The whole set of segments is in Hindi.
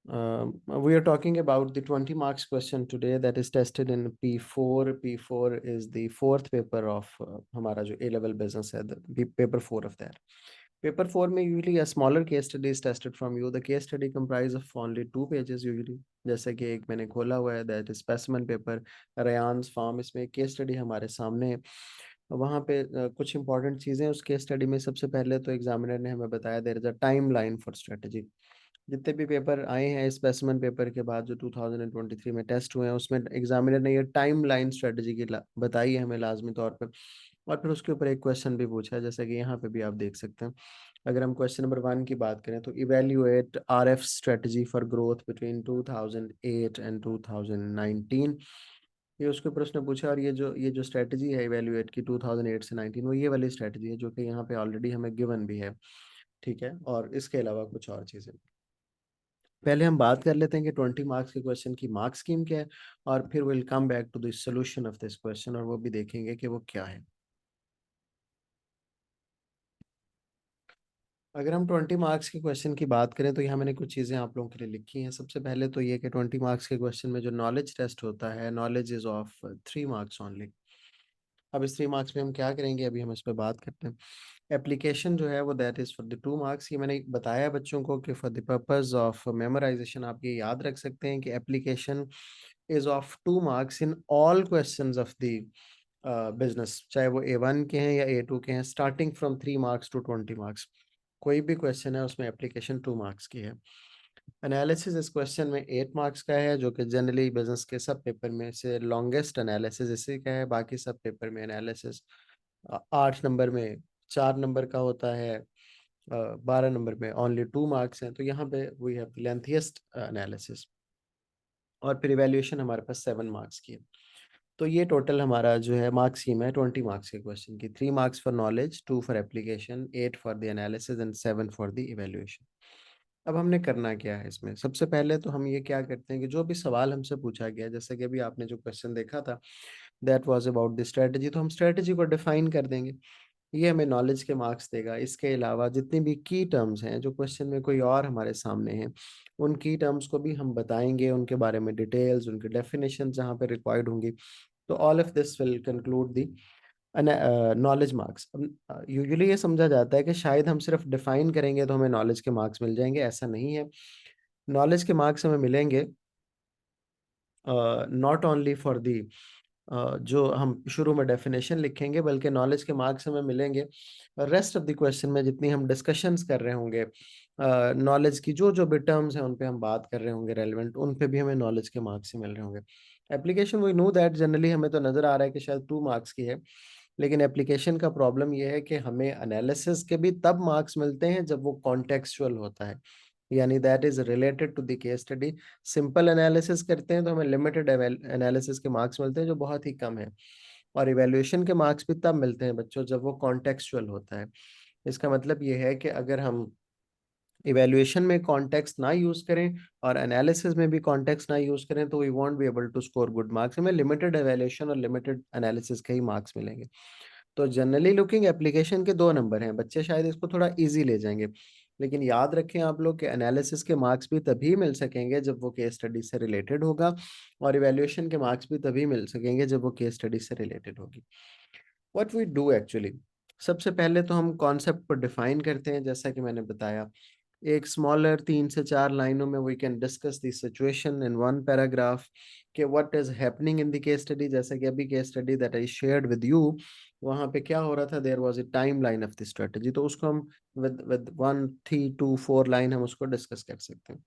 We are talking about the 20 marks question today that is tested in P4. P4 is the fourth paper of हमारा जो A level business है, the paper 4 of that. Paper 4 में usually a smaller case study is tested from you. The case study comprise of only 2 pages usually. जैसे कि एक मैंने खोला हुआ है, that is specimen paper, Ryan's farm. इसमें case study हमारे सामने है. वहाँ पे कुछ इंपॉर्टेंट चीज़ें उस केस स्टडी में. सबसे पहले तो एग्जामिनर ने हमें बताया there is a time line for strategy. जितने भी पेपर आए हैं स्पेसिमेन पेपर के बाद जो 2023 में टेस्ट हुए हैं, उसमें एग्जामिनर ने ये टाइम लाइन स्ट्रेटजी की बताई है हमें लाजमी तौर पर. और फिर उसके ऊपर एक क्वेश्चन भी पूछा है, जैसे कि यहाँ पे भी आप देख सकते हैं. अगर हम क्वेश्चन नंबर 1 की बात करें तो evaluate RF strategy for growth between 2008 and 2019. ये उसके ऊपर उसने पूछा. और ये जो स्ट्रेटजी है इवेल्युएट की 2008 से 19, वो ये वाली स्ट्रेटजी है जो कि यहाँ पे ऑलरेडी हमें गिवन भी है. ठीक है, और इसके अलावा कुछ और चीज़ें. पहले हम बात कर लेते हैं कि 20 मार्क्स के क्वेश्चन की मार्क्स स्कीम क्या है, और फिर will come back to the solution of this question, और वो भी देखेंगे कि वो क्या है. अगर हम 20 मार्क्स के क्वेश्चन की बात करें तो यहाँ मैंने कुछ चीज़ें आप लोगों के लिए लिखी हैं. सबसे पहले तो ये कि 20 मार्क्स के क्वेश्चन में जो नॉलेज टेस्ट होता है, knowledge is of 3 marks only. अब इस 3 मार्क्स में हम क्या करेंगे, अभी हम इस पर बात करते हैं. एप्लीकेशन जो है वो that is for the 2 marks. ये मैंने बताया बच्चों को कि for the purpose of memorization आप ये याद रख सकते हैं कि application is of 2 marks in all questions of the business, चाहे वो A1 के हैं या A2 के हैं, starting from 3 marks to 20 marks. कोई भी क्वेश्चन है उसमें एप्लीकेशन 2 मार्क्स की है. एनालिसिस इस क्वेश्चन में 8 मार्क्स का है, जो कि जनरली बिजनेस के सब पेपर में से लॉन्गेस्ट एनालिसिस इसी का है. बाकी सब पेपर में एनालिसिस 8 नंबर में 4 नंबर का होता है, 12 नंबर में ओनली 2 मार्क्स हैं. तो यहाँ पे वी हैव लेंथीएस्ट एनालिसिस. और फिर इवेल्युएशन हमारे पास 7 मार्क्स की है. तो ये टोटल हमारा जो है मार्क्स स्कीम है 20 मार्क्स के क्वेश्चन की. 3 marks for knowledge, 2 for application, 8 for the analysis and 7 for the evaluation. अब हमने करना क्या है इसमें. सबसे पहले तो हम ये क्या करते हैं कि जो भी सवाल हमसे पूछा गया, जैसे कि अभी आपने जो क्वेश्चन देखा था that was about the strategy, तो हम स्ट्रेटजी को डिफाइन कर देंगे. ये हमें नॉलेज के मार्क्स देगा. इसके अलावा जितनी भी की टर्म्स हैं जो क्वेश्चन में कोई और हमारे सामने हैं, उन की टर्म्स को भी हम बताएंगे, उनके बारे में डिटेल्स, उनके डेफिनेशन जहाँ पे रिक्वायर्ड होंगी. तो all of this will conclude the knowledge marks. Usually ये समझा जाता है कि शायद हम सिर्फ डिफाइन करेंगे तो हमें नॉलेज के मार्क्स मिल जाएंगे. ऐसा नहीं है. नॉलेज के मार्क्स हमें मिलेंगे नॉट ओनली फॉर दी जो हम शुरू में डेफिनेशन लिखेंगे, बल्कि नॉलेज के मार्क्स हमें मिलेंगे रेस्ट ऑफ द क्वेश्चन में. जितनी हम डिस्कशंस कर रहे होंगे नॉलेज की, जो जो भी टर्म्स हैं उन पे हम बात कर रहे होंगे रेलेवेंट, उन पे भी हमें नॉलेज के मार्क्स ही मिल रहे होंगे. Application we know that generally हमें तो नज़र आ रहा है कि शायद 2 मार्क्स की है, लेकिन एप्लीकेशन का प्रॉब्लम ये है कि हमें एनालिसिस के भी तब मार्क्स मिलते हैं जब वो कॉन्टेक्सचुअल होता है, यानी that is related to the case study. Simple analysis करते हैं तो हमें लिमिटेड एनालिसिस के मार्क्स मिलते हैं जो बहुत ही कम है. और इवैल्यूएशन के मार्क्स भी तब मिलते हैं बच्चों जब वो कॉन्टेक्सचुअल होता है. इसका मतलब ये है कि अगर हम इवैल्यूएशन में कॉन्टेक्स्ट ना यूज करें और एनालिसिस में भी कॉन्टेक्स्ट ना यूज करें तो we won't be able to score good marks. हमें लिमिटेड इवैल्यूएशन और लिमिटेड एनालिसिस के ही मार्क्स मिलेंगे. तो जनरली लुकिंग एप्लीकेशन के 2 नंबर हैं. बच्चे शायद इसको थोड़ा इजी ले जाएंगे, लेकिन याद रखें आप लोग कि एनालिसिस के मार्क्स भी तभी मिल सकेंगे जब वो केस स्टडी से रिलेटेड होगा, और इवैल्यूएशन के मार्क्स भी तभी मिल सकेंगे जब वो केस स्टडी से रिलेटेड होगी. व्हाट वी डू एक्चुअली, सबसे पहले तो हम कॉन्सेप्ट को डिफाइन करते हैं. जैसा कि मैंने बताया, एक स्मॉलर 3 से 4 लाइनों में we can discuss the situation in one paragraph कि what is happening in the case study. जैसे कि अभी case study that I shared with you, वहां पे क्या हो रहा था, there was a time line of the strategy. तो उसको हम विद 1 3 2 4 लाइन हम उसको डिस्कस कर सकते हैं.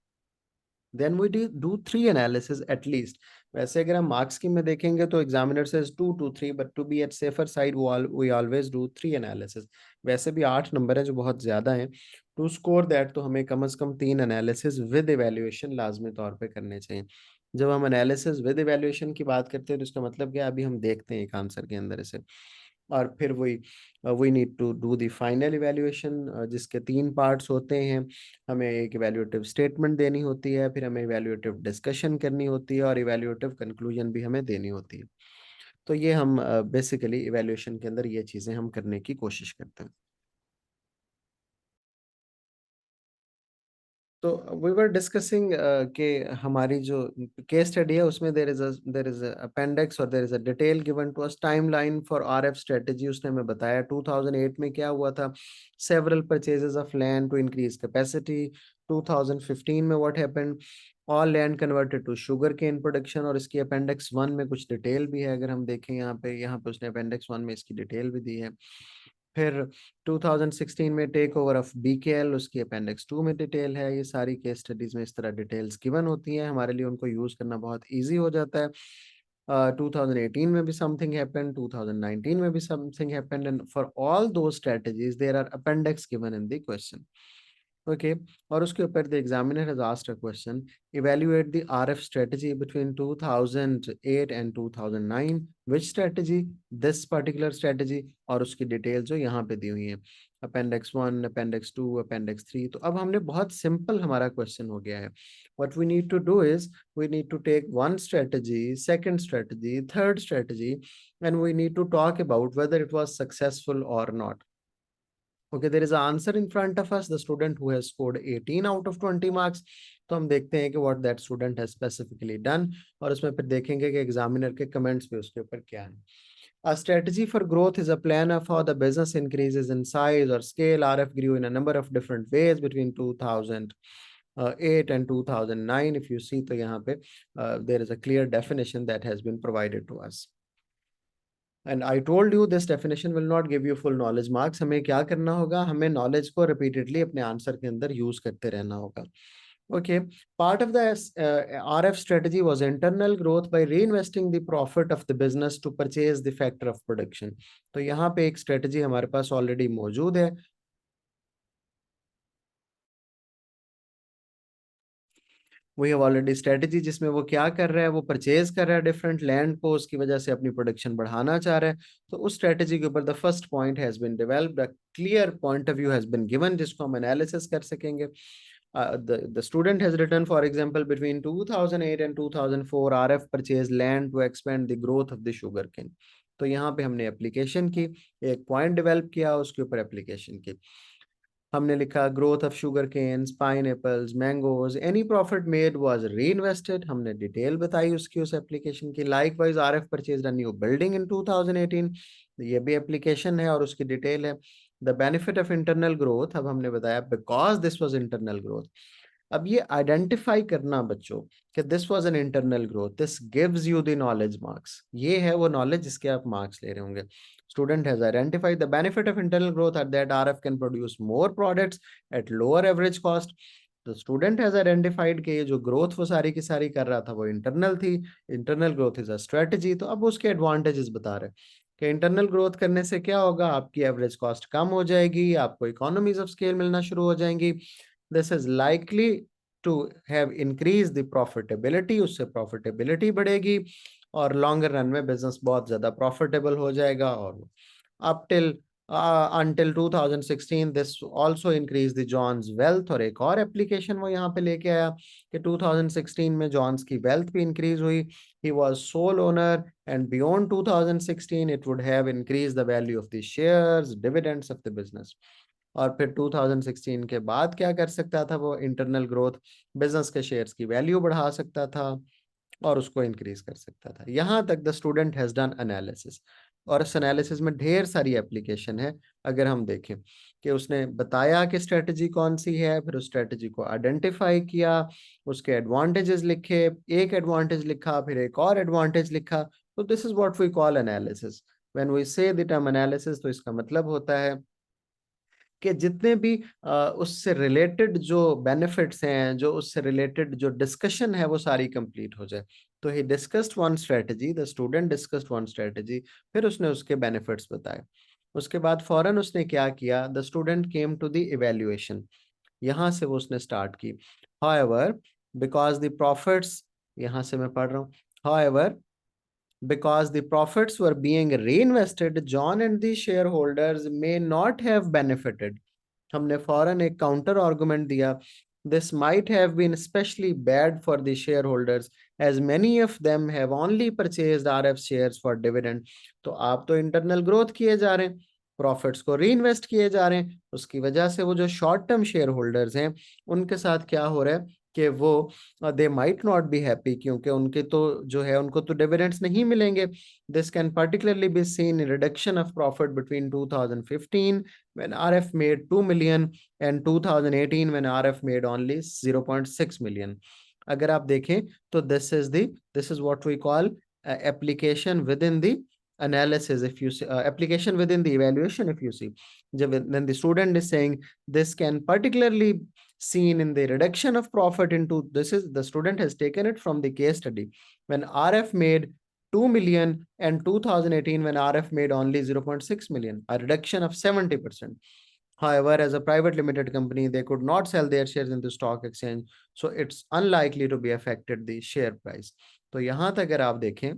Then we do 3 analysis at least. वैसे अगर हम मार्क्स की में देखेंगे तो examiner says 2 to 3, but to be at safer side we always do 3 analysis. वैसे भी 8 नंबर है जो बहुत ज्यादा है. टू स्कोर दैट तो हमें कम से कम 3 एनालिसिस विद इवेल्युएशन लाजमी तौर पे करने चाहिए. जब हम एनालिसिस विद इवेल्युएशन की बात करते हैं तो इसका मतलब क्या है, अभी हम देखते हैं एक आंसर के अंदर इसे. और फिर we need to do the final evaluation, जिसके 3 पार्ट्स होते हैं. हमें एक इवैल्यूएटिव स्टेटमेंट देनी होती है, फिर हमें इवैल्यूएटिव डिस्कशन करनी होती है, और इवैल्यूएटिव कंक्लूजन भी हमें देनी होती है. तो ये हम बेसिकली इवैल्यूएशन के अंदर ये चीज़ें हम करने की कोशिश करते हैं. तो वी वर डिस्कसिंग कि हमारी जो केस स्टडी है उसमें देयर इज अपेंडिक्स और there is a detail given to us timeline for RF strategy. उसने हमें बताया 2008 में क्या हुआ था, several purchases of land to increase capacity. 2015 में what happened, all land converted to sugar cane production, और इसकी अपेंडिक्स 1 में कुछ डिटेल भी है। अगर हम देखें यहाँ पे उसने अपेंडिक्स 1 में इसकी डिटेल भी दी है। फिर 2016 में टेक ओवर ऑफ बीकेएल, उसकी अपेंडिक्स 2 में डिटेल है। ये सारी केस स्टडीज में इस तरह डिटेल्स गिवन होती हैं, हमारे लिए उनको यूज करना बहुत इजी हो जाता है। 2018 में भी समथिंग हैपेंड, 2019 में भी something happened, and for all दो strategies there are appendix given in the question. Okay, और उसके ऊपर the examiner has asked a question, evaluate the RF strategy between 2008 and 2009, which strategy, this particular strategy, और उसकी डिटेल जो यहाँ पे दी हुई है, अपेंडिक्स 1, अपेंडिक्स 2, अपेंडिक्स 3। तो अब हमने बहुत सिंपल हमारा क्वेश्चन हो गया है। What we need to do is we need to take one strategy, second strategy, third strategy, and we need to talk about whether it was successful और not. Okay, there is an answer in front of us, the student who has scored 18 out of 20 marks। तो हम देखते हैं कि what that student has specifically done, और उसमें फिर देखेंगे कि एग्जामिनर के कमेंट्स भी उसके ऊपर क्या है। A strategy for growth is a plan of how the business increases in size or scale. RF grew in a number of different ways between 2008 and 2009। If you see, तो यहाँ पे there is a clear definition that has been provided to us। And I told you this definition will not give you full knowledge marks. हमें क्या करना होगा, हमें नॉलेज को रिपीटेडली अपने आंसर के अंदर यूज करते रहना होगा। Okay, part of the RF strategy was internal growth by reinvesting the profit of the business to purchase the factor of production. तो यहाँ पे एक स्ट्रेटजी हमारे पास ऑलरेडी मौजूद है। वी हैव ऑलरेडी स्ट्रेटजी जिसमें वो क्या कर रहा है, वो परचेज कर रहा है डिफरेंट लैंड को, उसकी वजह से अपनी प्रोडक्शन बढ़ाना चाह रहा है। तो उस स्ट्रेटजी के ऊपर the first point has been developed, a clear point of view has been given, जिसको हम एनालिसिस कर सकेंगे। The student has written, for example, between 2008 and 2004, RF purchased land to expand the growth of the sugarcane। तो यहाँ पे हमने एप्लीकेशन की, एक पॉइंट डेवलप किया, उसके ऊपर एप्लीकेशन की। हमने लिखा growth of sugar canes, pineapples, mangoes, any profit made was reinvested. हमने डिटेल बताई उसकी, उस एप्लीकेशन की। Likewise RF purchased a new building in 2018। ये भी एप्लीकेशन है और उसकी डिटेल है। The benefit of internal growth, अब हमने बताया because this was internal growth. अब ये आइडेंटिफाई करना बच्चों कि this was an internal growth, this gives you the knowledge marks. ये है वो नॉलेज जिसके आप मार्क्स ले रहे होंगे। Student has identified the benefit of internal growth at that RF can produce more products at lower average cost। तो स्टूडेंट हैज आइडेंटिफाइड कि ये जो ग्रोथ वो सारी की सारी कर रहा था वो इंटरनल थी। Internal growth is a strategy. तो अब उसके एडवांटेजेस बता रहे हैं कि इंटरनल ग्रोथ करने से क्या होगा, आपकी एवरेज कॉस्ट कम हो जाएगी, आपको इकोनॉमीज ऑफ स्केल मिलना शुरू हो जाएंगी। This is likely to have increase the profitability, उससे प्रॉफिटेबिलिटी बढ़ेगी और लॉन्गर रन में बिजनेस बहुत ज्यादा प्रॉफिटेबल हो जाएगा। और up till until 2016 this also increased the John's wealth। और एक और एप्लीकेशन वो यहाँ पे लेके आया कि 2016 में जॉन्स की वेल्थ भी इंक्रीज हुई। he was sole owner and beyond 2016 it would have increased the value of the shares, dividends of the business। और फिर 2016 के बाद क्या कर सकता था वो, इंटरनल ग्रोथ बिजनेस के शेयर्स की वैल्यू बढ़ा सकता था और उसको इंक्रीज कर सकता था। यहां तक the student has done analysis, और इस एनालिसिस में ढेर सारी एप्लीकेशन है। अगर हम देखें कि उसने बताया कि स्ट्रेटजी कौन सी है, फिर उस स्ट्रेटजी को आइडेंटिफाई किया, उसके एडवांटेजेस लिखे, एक एडवांटेज लिखा, फिर एक और एडवांटेज लिखा। तो this is what we call analysis. When we say the term analysis, तो इसका मतलब होता है कि जितने भी उससे रिलेटेड जो बेनिफिट्स हैं, जो उससे रिलेटेड जो डिस्कशन है, वो सारी कंप्लीट हो जाए। तो ही discussed one strategy, the student discussed one strategy, फिर उसने उसके बेनिफिट्स बताए। उसके बाद फौरन उसने क्या किया, the student came to the evaluation. यहाँ से वो उसने स्टार्ट की। हाउएवर बिकॉज द प्रॉफिट्स, यहाँ से मैं पढ़ रहा हूँ, however because the profits were being reinvested, John and the shareholders may not have benefited। हमने फौरन एक काउंटर आर्गुमेंट दिया, this might have been especially bad for the shareholders as many of them have only purchased RF shares for dividend। तो आप तो इंटरनल ग्रोथ किए जा रहे हैं, प्रॉफिट्स को री इन्वेस्ट किए जा रहे हैं। उसकी वजह से वो जो शॉर्ट टर्म शेयर होल्डर्स हैं उनके साथ क्या हो रहा है कि वो they might not be happy, क्योंकि उनके तो जो है उनको तो डिविडेंड्स नहीं मिलेंगे। This can particularly be seen in reduction of profit between 2015 when RF made 2 million and 2018 when RF made only 0.6 million. अगर आप देखें तो this is what we call application within the analysis, if you see application within the evaluation, if you see when the student is saying this can particularly seen in the reduction of profit into, this is the student has taken it from the case study when RF made 2 million and 2018 when RF made only 0.6 million, a reduction of 70%. However, as a private limited company, they could not sell their shares in the stock exchange, so it's unlikely to be affected the share price. तो यहाँ तक अगर आप देखें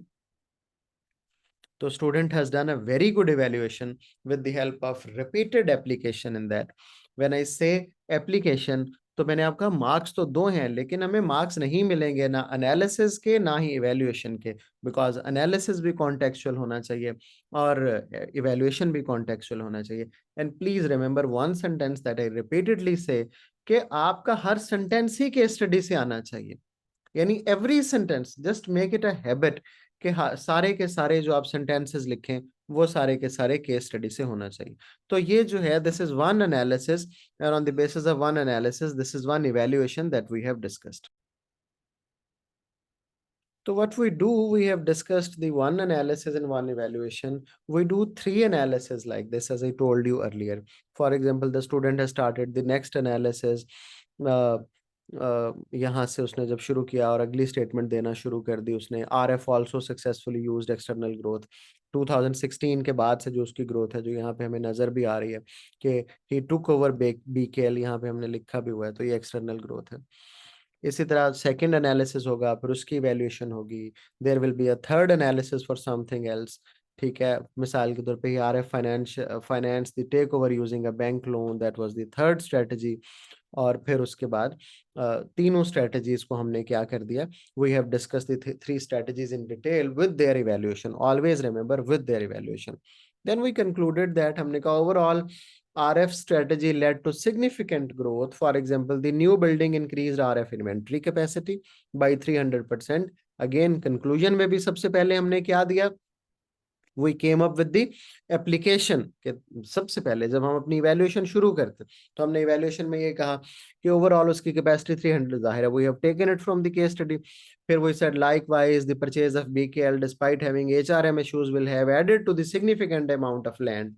तो student has done a very good evaluation with the help of repeated application in that. When I say application, तो मैंने आपका मार्क्स तो दो हैं, लेकिन हमें मार्क्स नहीं मिलेंगे ना एनालिसिस के ना ही इवैल्यूएशन के, बिकॉज एनालिसिस भी कॉन्टेक्चुअल होना चाहिए और इवैल्यूएशन भी कॉन्टेक्चुअल होना चाहिए। And please remember one sentence that I repeatedly से, कि आपका हर सेंटेंस ही केस स्टडी से आना चाहिए। यानी every sentence just make it a habit कि सारे के सारे जो आप सेंटेंसेस लिखें वो सारे के सारे केस स्टडी से होना चाहिए। तो ये जो है this is one analysis, and on the basis of one analysis this is one evaluation that we have discussed. So what we do, we have discussed the one analysis and one evaluation. We do three analysis like this, as I told you earlier. For example, the student has started the next analysis. यहाँ से उसने जब शुरू किया और अगली स्टेटमेंट देना शुरू कर दी उसने, RF also successfully used external growth. 2016 के बाद से जो उसकी ग्रोथ है जो यहाँ पे हमें नजर भी आ रही है कि he took over BKL, यहाँ पे हमने लिखा भी हुआ है, तो ये एक्सटर्नल ग्रोथ है। इसी तरह सेकंड एनालिसिस होगा, फिर उसकी इवैल्यूएशन होगी, there will be a third analysis for something else. ठीक है, मिसाल के तौर पे RF finance the take over using a bank loan, that was the third strategy. और फिर उसके बाद तीनों स्ट्रेटजीज को हमने क्या कर दिया, we have discuss the three strategies in detail with their evaluation, always remember with their evaluation. Then we concluded that, हमने कहा overall RF strategy led to significant growth. For example, the new building increased RF inventory capacity by 300%. Again, conclusion में भी सबसे पहले हमने क्या दिया, we came up with the application के सबसे पहले जब हम अपनी इवैल्यूएशन शुरू करते तो हमने इवैल्यूएशन में ये कहा कि ओवरऑल उसकी कैपेसिटी 300 जाहिर है, we have taken it from the case study. फिर we said likewise the purchase of BKL despite having HRM issues will have added to the significant amount of land.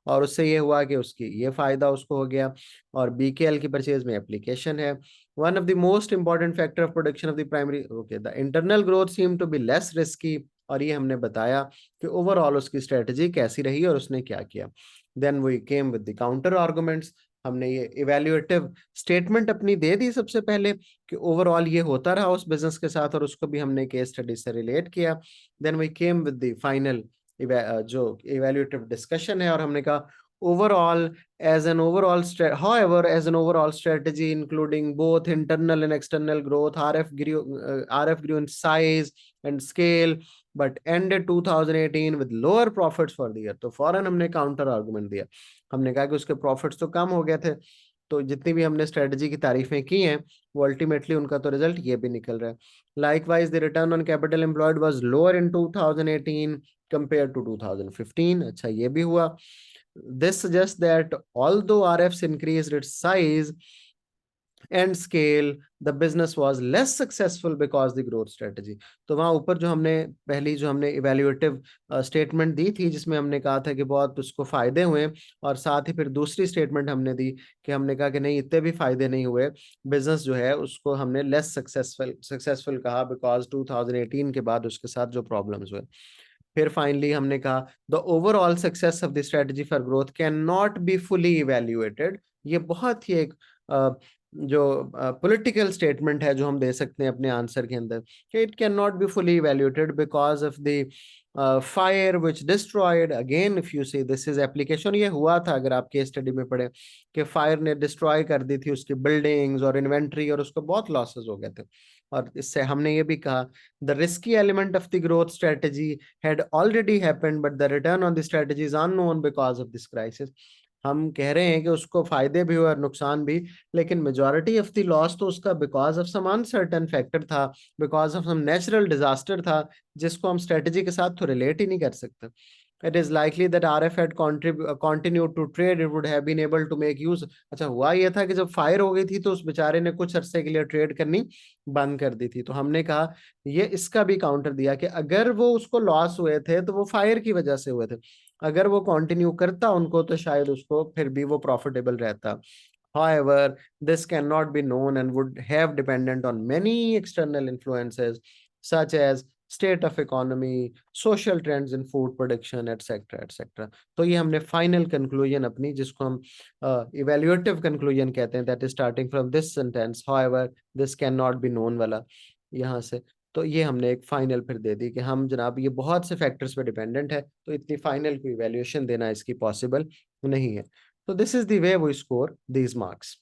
और उससे ये हुआ कि उसकी ये फायदा उसको हो गया, और BKL की परचेज में एप्लीकेशन है। One of the most important factor of production of the primary, okay, the internal growth seem to be less risky, और ये हमने बताया कि ओवरऑल उसकी स्ट्रेटजी कैसी रही और उसने क्या किया। Then we came with the counter arguments, हमने ये इवैल्यूएटिव स्टेटमेंट अपनी दे दी सबसे पहले कि ओवरऑल ये होता रहा उस बिजनेस के साथ, और उसको भी हमने केस स्टडी से रिलेट किया। Then we came with the final जो इवैल्यूएटिव डिस्कशन है, और हमने कहा overall however as an overall strategy including both internal and external growth, RF grew in size and scale but ended 2018 with lower profits for the year. तो फौरन हमने काउंटर आर्गुमेंट दिया, हमने कहा कि उसके प्रॉफिट्स तो कम हो गए थे, तो जितनी भी हमने स्ट्रेटजी की तारीफें की हैं वो अल्टीमेटली उनका तो रिजल्ट ये भी निकल रहा है। Likewise the return on capital employed was lower in 2018 compared to 2015. अच्छा ये भी हुआ। This suggests that although RFs increased its size and scale, the business was less successful because the growth strategy. तो वहाँ ऊपर जो हमने पहली जो हमने इवैल्यूएटिव स्टेटमेंट दी थी जिसमें हमने कहा था कि बहुत उसको फायदे हुए, और साथ ही फिर दूसरी स्टेटमेंट हमने दी कि हमने कहा कि नहीं इतने भी फायदे नहीं हुए, बिजनेस जो है उसको हमने लेस सक्सेसफुल कहा बिकॉज 2018 के बाद उसके साथ जो प्रॉब्लम्स हुए। फिर फाइनली हमने कहा the overall success of the strategy for growth can not be fully evaluated. ये बहुत ही एक जो पॉलिटिकल स्टेटमेंट है जो हम दे सकते हैं अपने आंसर के अंदर कि it can not be fully evaluated because of the fire which destroyed. Again if you see this is application, ये हुआ था अगर आप केस स्टडी में पढ़े कि फायर ने डिस्ट्रॉय कर दी थी उसकी बिल्डिंग्स और इन्वेंट्री और उसको बहुत लॉसेस हो गए थे। और इससे हमने ये भी कहा the risky element of the growth strategy had already happened but the return on the strategy is unknown because of this crisis. हम कह रहे हैं कि उसको फायदे भी हुए और नुकसान भी, लेकिन मेजॉरिटी ऑफ द लॉस तो उसका because of some uncertain factor था, because of some natural disaster था, जिसको हम स्ट्रेटजी के साथ तो रिलेट ही नहीं कर सकते। It is likely that RF had continued to trade, it would have been able to make use। अच्छा हुआ ये था कि जब फायर हो गई थी तो उस बेचारे ने कुछ अरसे के लिए ट्रेड करनी बंद कर दी थी। तो हमने कहा ये इसका भी काउंटर दिया कि अगर वो उसको लॉस हुए थे तो वो फायर की वजह से हुए थे, अगर वो कंटिन्यू करता उनको तो शायद उसको फिर भी वो प्रॉफिटेबल रहता। However, this cannot be known and would have dependent on many external influences such as state of economy, social trends in food production, etc. etc. तो ये हमने फाइनल कंक्लूजन अपनी, जिसको हम इवेल्युएटिव कंक्लूजन कहते हैं, that is starting from this sentence however this can not be known वाला, यहाँ से तो ये हमने एक फाइनल फिर दे दी कि हम जनाब ये बहुत से फैक्टर्स पे डिपेंडेंट है, तो इतनी फाइनल कोई वैल्यूएशन देना इसकी पॉसिबल नहीं है। So this is the way we score these marks.